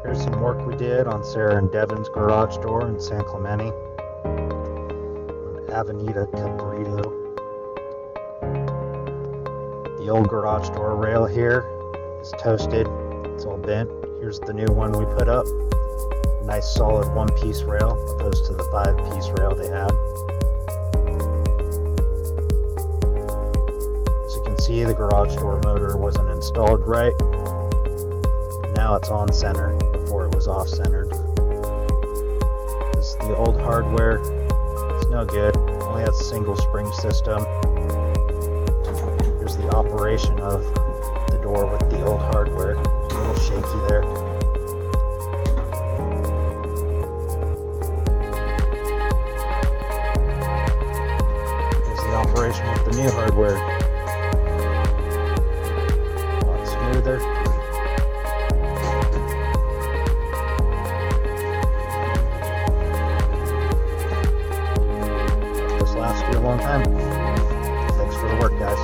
Here's some work we did on Sarah and Devin's garage door in San Clemente on Avenida Cabrillo. The old garage door rail here is toasted, it's all bent. Here's the new one we put up. Nice solid one-piece rail opposed to the 5-piece rail they had. As you can see, the garage door motor wasn't installed right. Now it's on center. Before it was off centered. This is the old hardware. It's no good. Only has a single spring system. Here's the operation of the door with the old hardware. A little shaky there. Here's the operation with the new hardware. A lot smoother. Last you a long time. Thanks for the work, guys.